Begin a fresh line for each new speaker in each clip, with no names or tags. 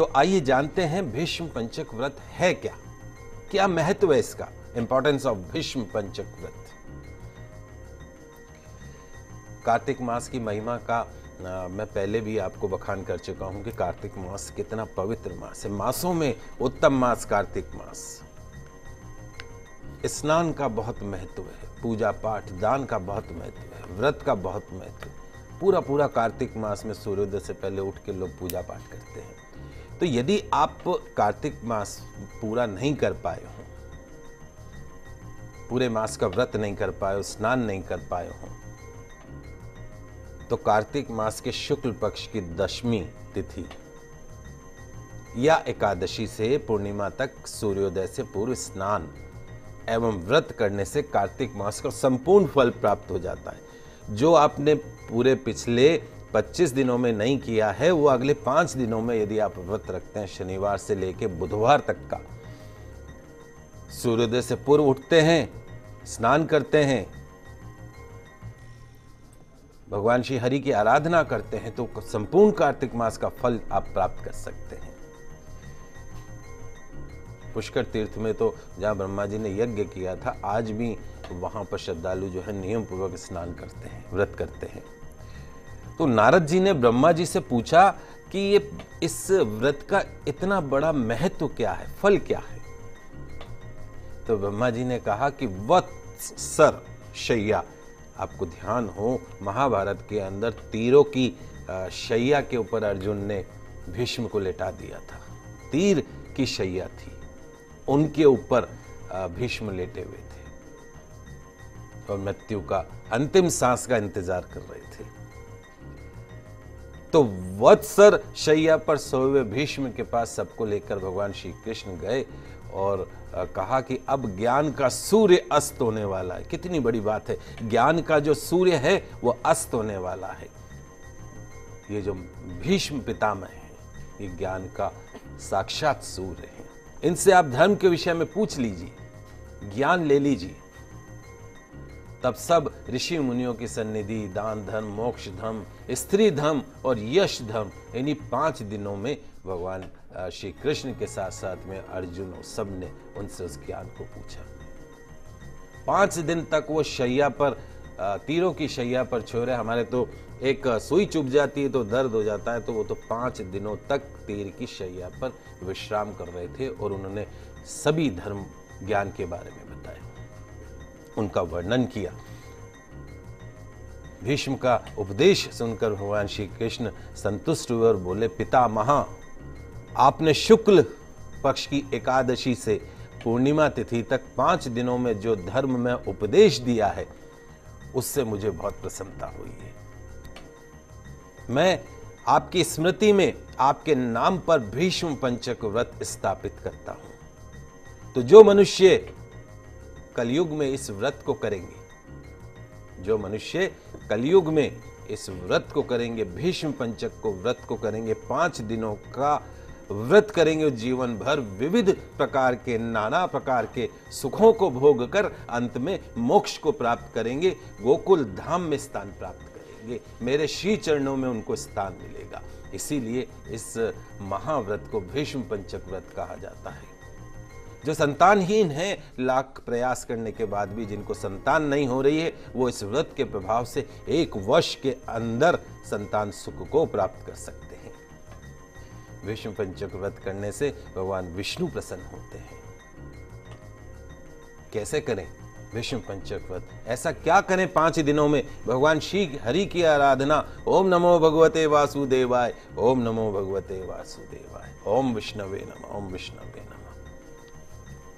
तो आइए जानते हैं भीष्म पंचक व्रत है क्या, क्या महत्व है इसका, इंपॉर्टेंस ऑफ भीष्म पंचक व्रत। कार्तिक मास की महिमा का मैं पहले भी आपको बखान कर चुका हूं कि कार्तिक मास कितना पवित्र मास है। मासों में उत्तम मास कार्तिक मास। स्नान का बहुत महत्व है, पूजा पाठ दान का बहुत महत्व है, व्रत का बहुत महत्व है। पूरा कार्तिक मास में सूर्योदय से पहले उठ के लोग पूजा पाठ करते हैं। तो यदि आप कार्तिक मास पूरा नहीं कर पाए हो, पूरे मास का व्रत नहीं कर पाए हो, स्नान नहीं कर पाए हो, तो कार्तिक मास के शुक्ल पक्ष की दशमी तिथि या एकादशी से पूर्णिमा तक सूर्योदय से पूर्व स्नान एवं व्रत करने से कार्तिक मास का संपूर्ण फल प्राप्त हो जाता है। जो आपने पूरे पिछले 25 दिनों में नहीं किया है, वो अगले 5 दिनों में यदि आप व्रत रखते हैं, शनिवार से लेकर बुधवार तक का, सूर्योदय से पूर्व उठते हैं, स्नान करते हैं, भगवान श्री हरि की आराधना करते हैं, तो संपूर्ण कार्तिक मास का फल आप प्राप्त कर सकते हैं। पुष्कर तीर्थ में तो जहां ब्रह्मा जी ने यज्ञ किया था, आज भी वहां पर श्रद्धालु जो है नियम पूर्वक स्नान करते हैं, व्रत करते हैं। तो नारद जी ने ब्रह्मा जी से पूछा कि ये इस व्रत का इतना बड़ा महत्व क्या है, फल क्या है। तो ब्रह्मा जी ने कहा कि वत्सर शय्या, आपको ध्यान हो महाभारत के अंदर तीरों की शैया के ऊपर अर्जुन ने भीष्म को लेटा दिया था। तीर की शैया थी, उनके ऊपर भीष्म लेटे हुए थे और मृत्यु का अंतिम सांस का इंतजार कर रहे थे। तो वत्सर शैया पर सोए हुए भीष्म के पास सबको लेकर भगवान श्री कृष्ण गए और कहा कि अब ज्ञान का सूर्य अस्त होने वाला है। कितनी बड़ी बात है, ज्ञान का जो सूर्य है वो अस्त होने वाला है। ये जो भीष्म पितामह है, ये ज्ञान का साक्षात सूर्य है। इनसे आप धर्म के विषय में पूछ लीजिए, ज्ञान ले लीजिए, तब सब ऋषि मुनियों की सन्निधि, दान धर्म, मोक्ष धर्म, स्त्री धर्म और यश धर्म, इन्हीं 5 दिनों में भगवान श्री कृष्ण के साथ साथ में अर्जुन और सब ने उनसे उस ज्ञान को पूछा। 5 दिन तक वो शैया पर, तीरों की शैया पर छोड़े। हमारे तो एक सुई चुभ जाती है तो दर्द हो जाता है, तो वो तो 5 दिनों तक तीर की शैया पर विश्राम कर रहे थे और उन्होंने सभी धर्म ज्ञान के बारे में बताया, उनका वर्णन किया। भीष्म का उपदेश सुनकर भगवान श्री कृष्ण संतुष्ट हुए और बोले, पितामह, आपने शुक्ल पक्ष की एकादशी से पूर्णिमा तिथि तक 5 दिनों में जो धर्म में उपदेश दिया है, उससे मुझे बहुत प्रसन्नता हुई है। मैं आपकी स्मृति में आपके नाम पर भीष्म पंचक व्रत स्थापित करता हूं। तो जो मनुष्य कलयुग में इस व्रत को करेंगे, जो मनुष्य कलयुग में इस व्रत को करेंगे, भीष्म पंचक को व्रत को करेंगे, 5 दिनों का व्रत करेंगे, जीवन भर विविध प्रकार के, नाना प्रकार के सुखों को भोग कर अंत में मोक्ष को प्राप्त करेंगे, गोकुल धाम में स्थान प्राप्त करेंगे, मेरे श्री चरणों में उनको स्थान मिलेगा। इसीलिए इस महाव्रत को भीष्म पंचक व्रत कहा जाता है। जो संतानहीन है, लाख प्रयास करने के बाद भी जिनको संतान नहीं हो रही है, वो इस व्रत के प्रभाव से 1 वर्ष के अंदर संतान सुख को प्राप्त कर सकते हैं। भीष्म पंचक व्रत करने से भगवान विष्णु प्रसन्न होते हैं। कैसे करें भीष्म पंचक व्रत? ऐसा क्या करें 5 दिनों में? भगवान श्री हरि की आराधना। ओम नमो भगवते वासुदेवाय, ओम नमो भगवते वासुदेवाय, ओम विष्णवे नमः, ओम विष्णवे नमः।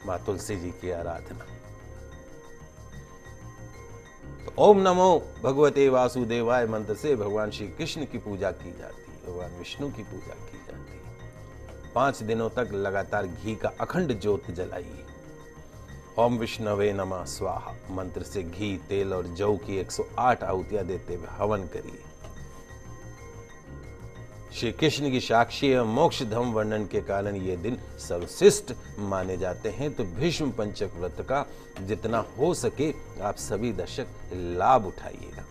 मां तुलसी जी की आराधना। तो ओम नमो भगवते वासुदेवाय मंत्र से भगवान श्री कृष्ण की पूजा की जाती है, भगवान विष्णु की पूजा की जाती है। 5 दिनों तक लगातार घी का अखंड ज्योत जलाइए। ओम विष्णवे नमः स्वाहा मंत्र से घी, तेल और जौ की 108 आहुतियां देते हुए हवन करिए। श्री कृष्ण की साक्षी एवं मोक्ष धम वर्णन के कारण ये दिन सर्वश्रेष्ठ माने जाते हैं। तो भीष्म पंचक व्रत का जितना हो सके आप सभी दर्शक लाभ उठाइएगा।